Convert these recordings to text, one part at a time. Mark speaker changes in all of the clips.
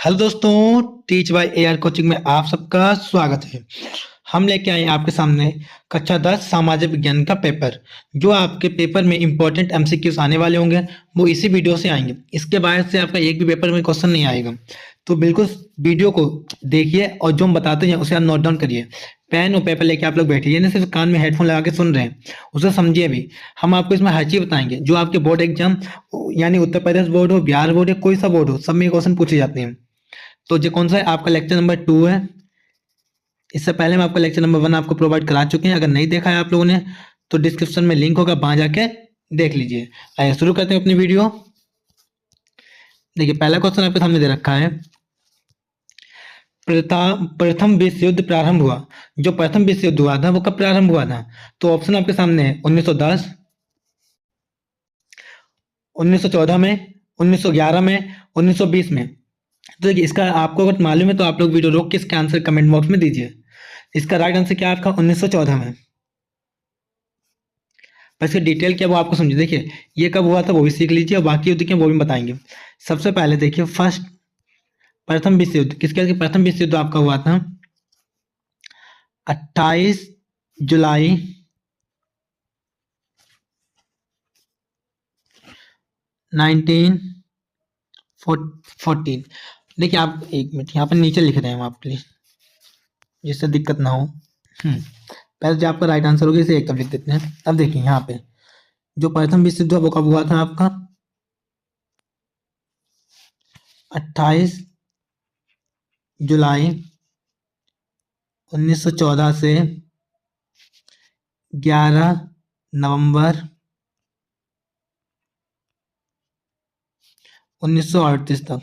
Speaker 1: Hello दोस्तों, teach bye AR coaching में आप सबका स्वागत है। हम लेके आए हैं आपके सामने कक्षा 10 सामाजिक विज्ञान का पेपर। जो आपके पेपर में इंपॉर्टेंट एमसीक्यूज आने वाले होंगे वो इसी वीडियो से आएंगे। इसके बाद से आपका एक भी पेपर में क्वेश्चन नहीं आएगा, तो बिल्कुल वीडियो को देखिए और जो हम बताते हैं उसे आप नोट डाउन करिए। पेन और पेपर लेके आप लोग बैठिए, नहीं सिर्फ कान में हेडफोन लगा के सुन रहे हैं, उसे समझिए भी। हम आपको इसमें हर चीज बताएंगे जो आपके बोर्ड एग्जाम यानी उत्तर प्रदेश बोर्ड हो, बिहार बोर्ड हो, कोई सा बोर्ड हो, सब में क्वेश्चन पूछे जाते हैं। तो जो कौन सा है आपका लेक्चर नंबर 2 है। इससे पहले हम आपका लेक्चर नंबर 1 आपको प्रोवाइड करा चुके हैं। अगर नहीं देखा है आप लोगों ने तो डिस्क्रिप्शन में लिंक होगा, वहां जाके देख लीजिए। आइए शुरू करते हैं अपनी वीडियो। देखिए पहला क्वेश्चन आपके सामने दे रखा है, प्रथम विश्व युद्ध प्रारंभ हुआ। जो प्रथम विश्व युद्ध हुआ था वो कब प्रारंभ हुआ था? तो ऑप्शन आपके सामने है 1910, 1914 में, 1911 में, 1920 में। तो देखिए इसका आपको अगर मालूम है तो आप लोग वीडियो रोक के इसका आंसर कमेंट बॉक्स में दीजिए। इसका राइट आंसर क्या है आपका 1914 में। पर इसकी डिटेल क्या वो आपको समझिए। देखिए ये कब हुआ था वो भी सीख लीजिए और बाकी युद्ध क्या वो भी बताएंगे। सबसे पहले देखिए फर्स्ट प्रथम विश्व युद्ध किसके, प्रथम विश्व युद्ध आपका हुआ था 28 जुलाई 1914। देखिए आप एक मिनट यहाँ पर नीचे लिख रहे हैं हम आपके लिए जिससे दिक्कत ना हो। पहले जो आपका राइट आंसर होगा इसे एक तरफ लिख देते हैं। अब देखिए यहाँ पे जो प्रथम विश्व युद्ध वो कब हुआ था आपका 28 जुलाई 1914 से 11 नवंबर 1938 तक,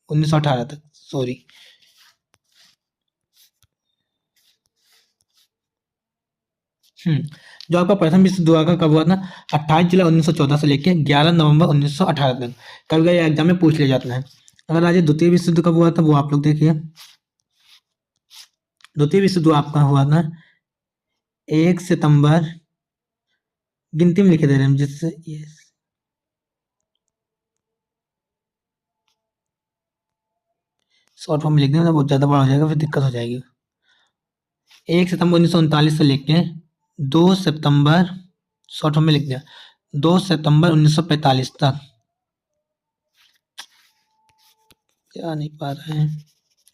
Speaker 1: 1918 तक, सॉरी। जो आपका प्रथम विश्व युद्ध हुआ था कब हुआ था 28 जुलाई 1914 से लेकर 11 नवंबर 1918 तक। कभी कभी एग्जाम में पूछ लिया जाता है। अगर आज द्वितीय विश्व युद्ध कब हुआ था वो आप लोग देखिए। द्वितीय विश्व युद्ध आपका हुआ था 1 सितंबर, गिनती में लिखे दे रहे हैं जिससे ये शॉर्ट फॉर्म में लिख देना, बहुत ज्यादा बड़ा हो जाएगा फिर दिक्कत हो जाएगी। 1 सितंबर 1939 से लेके 2 सितंबर, शॉर्ट फॉर्म में लिख दिया 2 सितंबर 1945 तक। क्या नहीं पा रहे हैं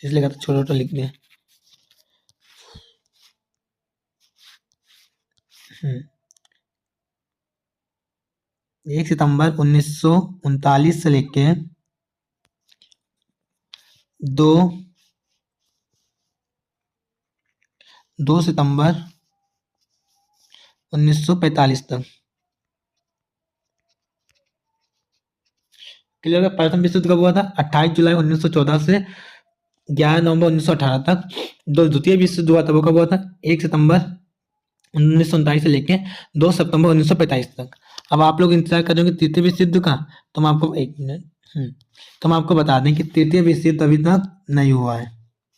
Speaker 1: इसलिए कहते छोटा छोटा लिख दिया। 1 सितंबर 1939 से लेके 2 सितंबर 1945 तक। क्लियर है? प्रथम विश्व युद्ध कब हुआ था 28 जुलाई 1914 से 11 नवंबर 1918 तक। जो द्वितीय विश्व युद्ध हुआ था वो कब हुआ था 1 सितंबर 1939 से लेके 2 सितंबर 1945 तक। अब आप लोग इंतजार कर रहे होंगे तृतीय विश्व युद्ध का, तो हम आपको एक मिनट तो हम आपको बता दें कि तृतीय विश्व युद्ध अभी तक नहीं हुआ है,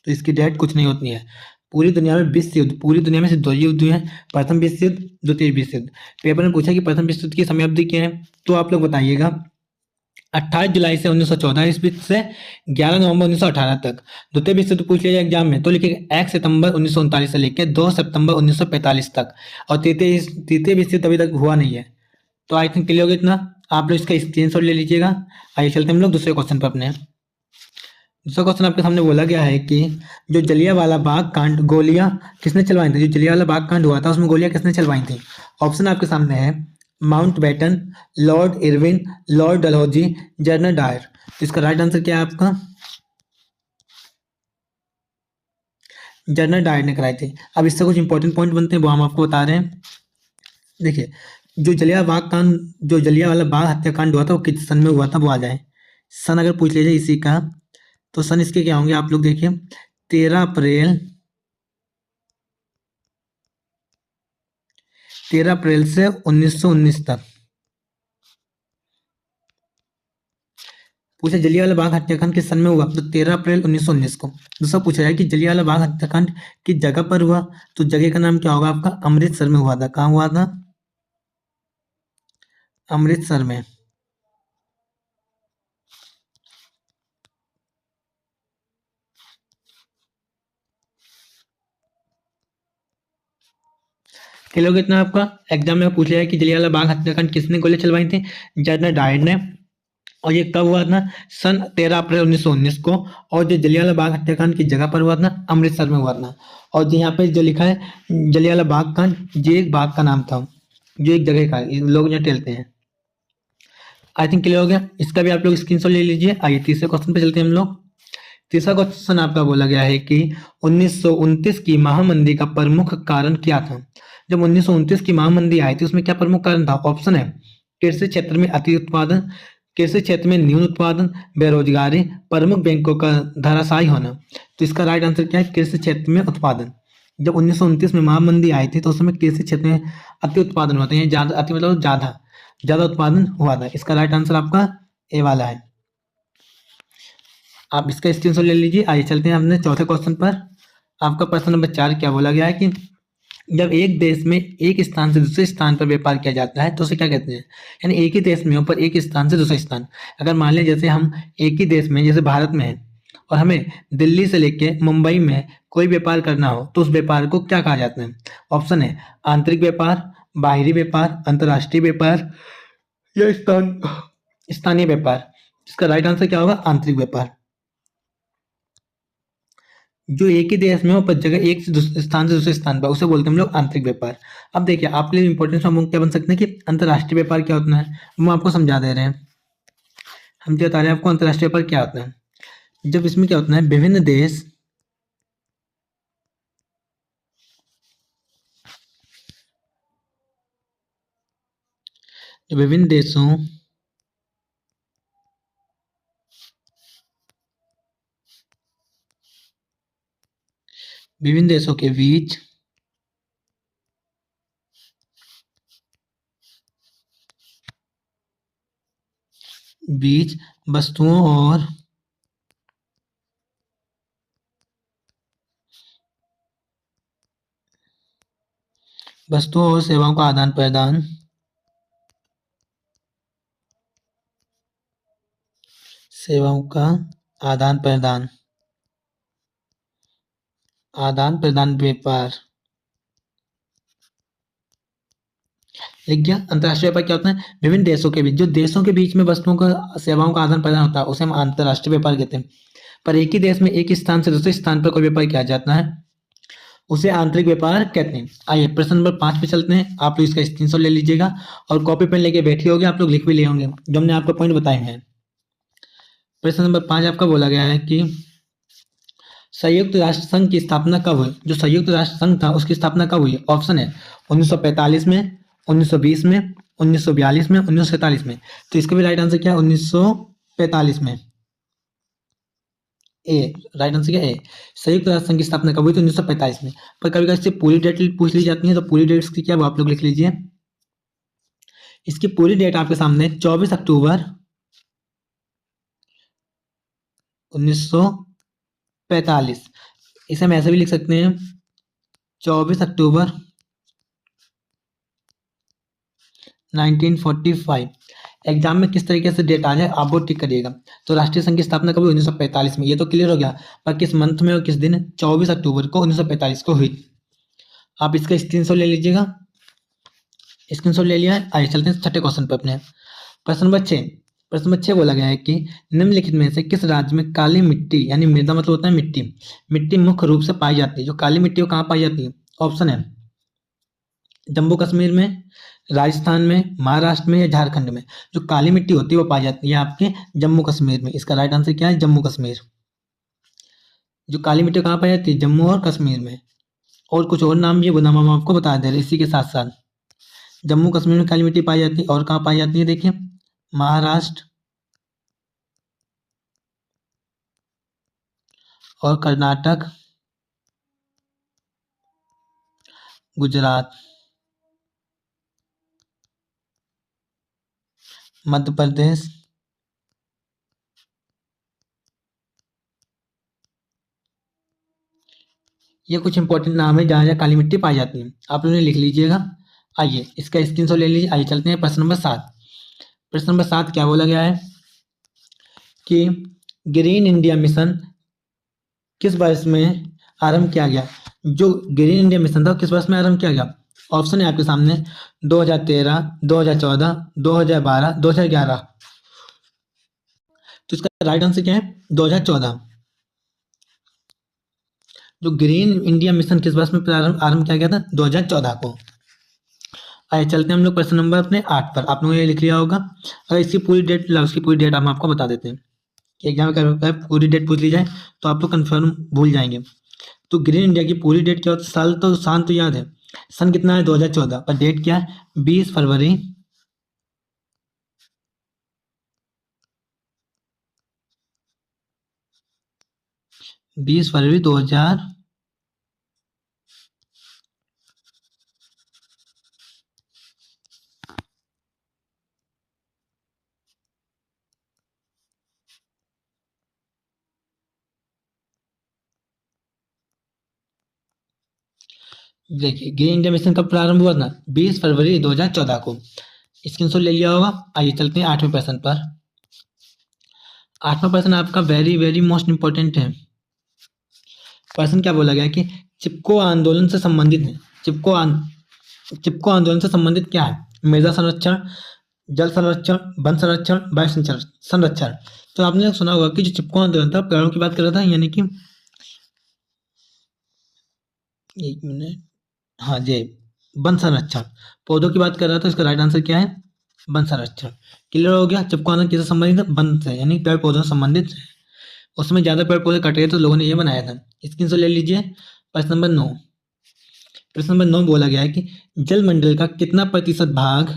Speaker 1: तो इसकी डेट कुछ नहीं होती है। पूरी दुनिया में विश्व युद्ध, पूरी दुनिया में सिर्फ 2 युद्ध हुए हैं, प्रथम विश्व युद्ध, द्वितीय विश्व युद्ध। पेपर में पूछा कि प्रथम विश्व युद्ध की समयावधि क्या है, तो आप लोग बताइएगा 28 जुलाई से 1914 ईस्वी से 11 नवंबर 1918 तक। द्वितीय विश्व युद्ध पूछ लिया जाए एग्जाम में तो लिखिएगा 1 सितंबर 1939 से लेकर 2 सितंबर 1945 तक। और तृतीय विश्व युद्ध अभी तक हुआ नहीं है। तो आई थिंक क्लियर होगा इतना। आप लोग इसका स्क्रीनशॉट ले लीजिएगा। आइए चलते हम लोग दूसरे क्वेश्चन पर अपने। दूसरा क्वेश्चन आपके सामने बोला गया है कि जो जलियांवाला बाग कांड गोलियां किसने चलवाई थी, जो जलियांवाला बाग कांड हुआ था उसमें गोलियां किसने चलवाई थी? ऑप्शन आपके सामने है Mountbatten, Lord Irwin, Lord Dalhousie, General Dyer. तो इसका राइट आंसर क्या है आपका? जनरल डायर ने कराई थी। अब इससे कुछ इंपॉर्टेंट पॉइंट बनते हैं वो हम आपको बता रहे हैं। देखिए जो जलियांवाला बाग हत्याकांड हुआ था वो किस सन में हुआ था वो आ जाए। सन अगर पूछ लीजिए इसी का तो सन इसके क्या होंगे आप लोग देखिए 13 अप्रैल से 1919 तक। पूछा जलियांवाला बाग हत्याकांड किस सन में हुआ, तो 13 अप्रैल 1919 को। दूसरा पूछा जाए कि जलियांवाला बाग हत्याकांड किस जगह पर हुआ, तो जगह का नाम क्या होगा आपका? अमृतसर में हुआ था। कहाँ हुआ था? अमृतसर में। क्लियर हो गया इतना आपका। एग्जाम में पूछ लिया है कि जलियांवाला बाग हत्याकांड किसने गोली चलवाई थी, जनरल डायर ने। और ये कब हुआ था, सन 13 अप्रैल 1919 को। और जो जलियांवाला बाग हत्याकांड की जगह पर हुआ था, अमृतसर में हुआ था। और जो यहाँ पे जो लिखा है जलियांवाला बाग कांड, ये एक बाग का नाम था, जो एक जगह का है, लोग यहाँ टहलते हैं। आई थिंक क्लियर हो गया। इसका भी आप लोग स्क्रीनशॉट ले लीजिए। आइए तीसरे क्वेश्चन पे चलते हैं हम लोग। तीसरा क्वेश्चन आपका बोला गया है कि 1929 की महामंदी का प्रमुख कारण क्या था। जब 1929 की महामंदी आई थी उसमें क्या प्रमुख कारण था। ऑप्शन है कृषि क्षेत्र में अति उत्पादन, कृषि क्षेत्र में न्यून उत्पादन, बेरोजगारी, प्रमुख बैंकों का धराशायी होना। तो इसका राइट आंसर क्या है, कृषि क्षेत्र में उत्पादन। जब 1929 में महामंदी आई थी तो उस समय कृषि क्षेत्र में अति उत्पादन होते हैं, ज्यादा अति मतलब ज्यादा ज्यादा उत्पादन हुआ था। इसका राइट आंसर आपका ए वाला है। आप इसका स्क्रीनशॉट ले लीजिए। आइए चलते हैं अपने चौथे क्वेश्चन पर। आपका प्रश्न नंबर 4 क्या बोला गया है कि जब एक देश में एक स्थान से दूसरे स्थान पर व्यापार किया जाता है तो उसे क्या कहते हैं। यानी एक ही देश में ऊपर एक स्थान से दूसरे स्थान, अगर मान लें जैसे हम एक ही देश में जैसे भारत में है और हमें दिल्ली से लेके मुंबई में कोई व्यापार करना हो तो उस व्यापार को क्या कहा जाता है। ऑप्शन है आंतरिक व्यापार, बाहरी व्यापार, अंतर्राष्ट्रीय व्यापार या स्थानीय व्यापार। इसका राइट आंसर क्या होगा, आंतरिक व्यापार। जो एक ही देश में हो पर जगह एक से स्थान से दूसरे स्थान पर, उसे बोलते हैं हम लोग आंतरिक व्यापार। अब देखिए आपके लिए इंपॉर्टेंट हम क्या बन सकते हैं कि अंतर्राष्ट्रीय व्यापार क्या होता है, वो आपको समझा दे रहे हैं। हम क्या बता रहे हैं आपको, अंतर्राष्ट्रीय व्यापार क्या होता है। जब इसमें क्या होता है, विभिन्न देशों विभिन्न देशों के बीच वस्तुओं और सेवाओं का आदान प्रदान व्यापार। लिख गया। अंतर्राष्ट्रीय व्यापार क्या होता है, विभिन्न देशों के बीच, जो देशों के बीच में वस्तुओं का सेवाओं का आदान प्रदान होता है उसे हम अंतर्राष्ट्रीय व्यापार कहते हैं। पर एक ही देश में एक स्थान से दूसरे स्थान पर कोई व्यापार किया जाता है उसे आंतरिक व्यापार कहते हैं। आइए प्रश्न नंबर 5 पे चलते हैं। आप लोग इसका स्क्रीनशॉट ले लीजिएगा और कॉपी पेन लेके बैठे होंगे, आप लोग लिख भी लिए होंगे जो हमने आपको पॉइंट बताए हैं। प्रश्न नंबर 5 आपका बोला गया है कि संयुक्त राष्ट्र संघ की स्थापना कब हुई। जो संयुक्त राष्ट्र संघ था उसकी स्थापना कब हुई। ऑप्शन है 1945 में, 1920 में, 1942 में, 1947 में। तो इसका भी राइट आंसर क्या है, 1945 में। ए राइट आंसर क्या है, संयुक्त राष्ट्र संघ की स्थापना कब हुई, तो 1945 में। पर कभी कभी इससे पूरी डेट पूछ ली जाती है, तो पूरी डेट्स की क्या वो आप लोग लिख लीजिए। इसकी पूरी डेट आपके सामने 24 अक्टूबर 1945। इसे हम ऐसे भी लिख सकते हैं 24 अक्टूबर 1945। एग्जाम में किस तरीके से डेट आ जाए आप वो टिक करिएगा। तो राष्ट्रीय संघ की स्थापना कब हुई, 1945 में, ये तो क्लियर हो गया। पर किस मंथ में और किस दिन, 24 अक्टूबर को 1945 को हुई। आप इसका स्क्रीनशॉट ले लीजिएगा। स्क्रीनशॉट ले लिया है। आइए चलते हैं छठे क्वेश्चन पर अपने। प्रश्न नंबर 6। प्रश्न नंबर 6 बोला गया है कि निम्नलिखित में से किस राज्य में काली मिट्टी, यानी मृदा मतलब होता है मिट्टी मुख्य रूप से पाई जाती है। जो काली मिट्टी वो कहाँ पाई जाती है। ऑप्शन है जम्मू कश्मीर में, राजस्थान में, महाराष्ट्र में या झारखंड में। जो काली मिट्टी होती है वो पाई जाती है आपके जम्मू कश्मीर में। इसका राइट आंसर क्या है, जम्मू कश्मीर। जो काली मिट्टी कहाँ पाई जाती है, जम्मू और कश्मीर में। और कुछ और नाम भी वो नाम हम आपको बता दे रहे इसी के साथ साथ। जम्मू कश्मीर में काली मिट्टी पाई जाती है और कहाँ पाई जाती है देखिए, महाराष्ट्र और कर्नाटक, गुजरात, मध्य प्रदेश, ये कुछ इंपॉर्टेंट नाम है जहाँ जहाँ काली मिट्टी पाई जाती है, आप लोगों ने लिख लीजिएगा। आइए इसका स्क्रीनशॉट ले लीजिए। आइए चलते हैं प्रश्न नंबर 7। प्रश्न नंबर 7 क्या बोला गया है कि ग्रीन इंडिया मिशन किस वर्ष में आरंभ किया गया। जो ग्रीन इंडिया मिशन था किस वर्ष में आरंभ किया गया। ऑप्शन है आपके सामने 2013, 2014, 2012, 2011। तो इसका राइट आंसर क्या है? 2014। जो ग्रीन इंडिया मिशन किस वर्ष में प्रारंभ आरंभ किया गया था? 2014 को। आइए चलते हैं हम लोग प्रश्न नंबर अपने 8 पर। आप लोगों ने ये लिख लिया होगा। अगर इसकी पूरी डेट उसकी पूरी डेट हम आपको बता देते हैं कि एग्जाम का पूरी डेट पूछ ली जाए तो आप लोग कन्फर्म भूल जाएंगे। तो ग्रीन इंडिया की पूरी डेट क्या होती है? साल तो याद है, सन कितना है? 2014। पर डेट क्या है? 20 फरवरी 20 फरवरी 2000। देखिए ग्रीन इंडिया मिशन कब प्रारंभ हुआ था? 20 फरवरी 2014 को। स्क्रीनशॉट ले लिया होगा। आइए चलते हैं 8वें प्रश्न पर। 8वां प्रश्न आपका वेरी वेरी मोस्ट इंपॉर्टेंट है। प्रश्न क्या बोला गया कि चिपको आंदोलन से संबंधित है। चिपको आंदोलन से संबंधित क्या है? मृदा संरक्षण, जल संरक्षण, वन संरक्षण, वायु संरक्षण। तो आपने सुना होगा कि जो चिपको आंदोलन था पेड़ों की बात कर रहा था, यानी कि एक मिनट, हाँ जी, वन संरक्षण, पौधों की बात कर रहा था। इसका राइट आंसर क्या है? वन संरक्षण। क्लियर हो गया? चिपको आंदोलन किससे संबंधित है? वन से, यानी पेड़ पौधों से संबंधित है। उसमें ज्यादा पेड़ पौधे कट गए तो लोगों ने ये बनाया था। स्क्रीनशॉट ले लीजिए। प्रश्न नंबर 9। प्रश्न नंबर 9 बोला गया है कि जलमंडल का कितना प्रतिशत भाग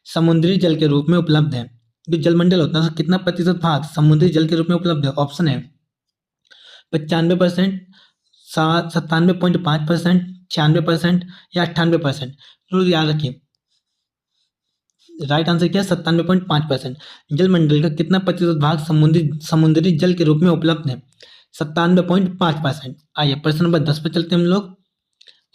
Speaker 1: समुद्री जल के रूप में उपलब्ध है? जो जलमंडल होता है उसका कितना प्रतिशत भाग समुद्री जल के रूप में उपलब्ध है? ऑप्शन है 95%, 97.5%, 96% या 98%। जरूर याद रखिए, राइट आंसर क्या है? 97.5%। जलमंडल का कितना प्रतिशत भाग समुद्री जल के रूप में उपलब्ध है? 97.5%। आइए प्रश्न नंबर 10 पर चलते हैं हम लोग,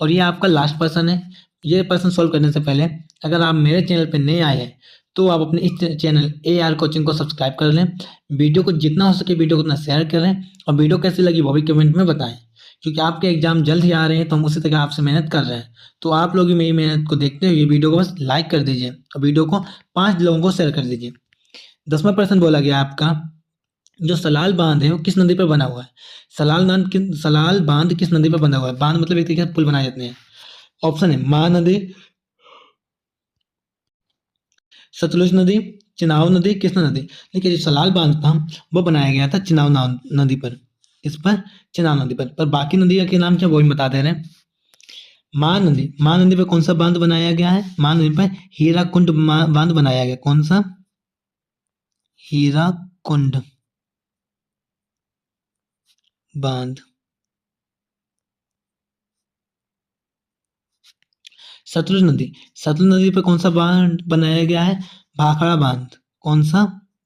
Speaker 1: और ये आपका लास्ट प्रश्न है। ये प्रश्न सॉल्व करने से पहले अगर आप मेरे चैनल पर नए आए हैं तो आप अपने इस चैनल AR कोचिंग को सब्सक्राइब कर लें। वीडियो को जितना हो सके वीडियो को उतना शेयर करें, और वीडियो कैसी लगी वो भी कमेंट में बताएं, क्योंकि आपके एग्जाम जल्द ही आ रहे हैं तो हम उसी तरह आपसे मेहनत कर रहे हैं। तो आप लोग भी मेरी मेहनत को देखते हुए वीडियो को बस लाइक कर दीजिए और वीडियो को 5 लोगों को शेयर कर दीजिए। 10वां प्रश्न बोला गया आपका, जो सलाल बांध है वो किस नदी पर बना हुआ है? सलाल बांध किस नदी पर बना हुआ है? बांध मतलब एक तरीके से पुल बनाए जाते हैं। ऑप्शन है महानदी, सतलुज नदी, चिनाब नदी, कृष्णा नदी। देखिए जो सलाल बांध था वो बनाया गया था नदी पर, इस पर चिनाब नदी पर बाकी नदी के नाम क्या वो भी बता दे रहे हैं। महानदी पर कौन सा बांध बनाया गया है? महानदी पर हीराकुंड बांध बनाया गया। कौन सा? हीराकुंड बांध। सतलुज नदी पर कौन सा बांध बनाया गया है? भाखड़ा बांध। कौन सा?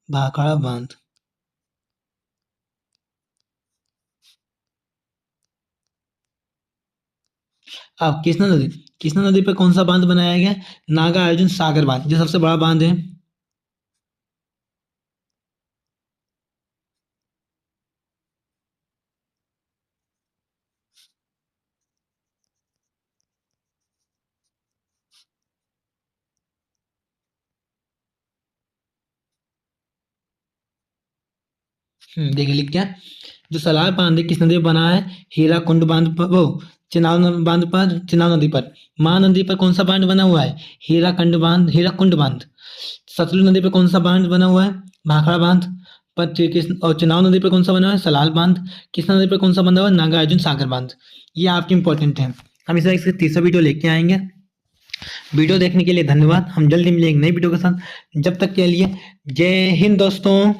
Speaker 1: भाखड़ा बांध। अब कृष्णा नदी पर कौन सा बांध बनाया गया है? नागार्जुन सागर बांध, जो सबसे बड़ा बांध है। देखिए लिख क्या, जो सलार बांध है किस नदी पर बना है? हीराकुंड बांध पर, वो चिनाब नदी पर। महानदी पर कौन सा बांध बना हुआ है? हीराकुंड बांध। सतलुज नदी पर कौन सा बांध बना हुआ है? भाखड़ा बांध। और चिनाब नदी पर कौन सा बना हुआ है? सलाल बांध। कृष्णा नदी पर कौन सा बना हुआ है? नागार्जुन सागर बांध। ये आपके इंपॉर्टेंट है। हम इसे तीसरा वीडियो लेके आएंगे। वीडियो देखने के लिए धन्यवाद। हम जल्दी मिलेंगे नई वीडियो के साथ। जब तक के लिए जय हिंद दोस्तों।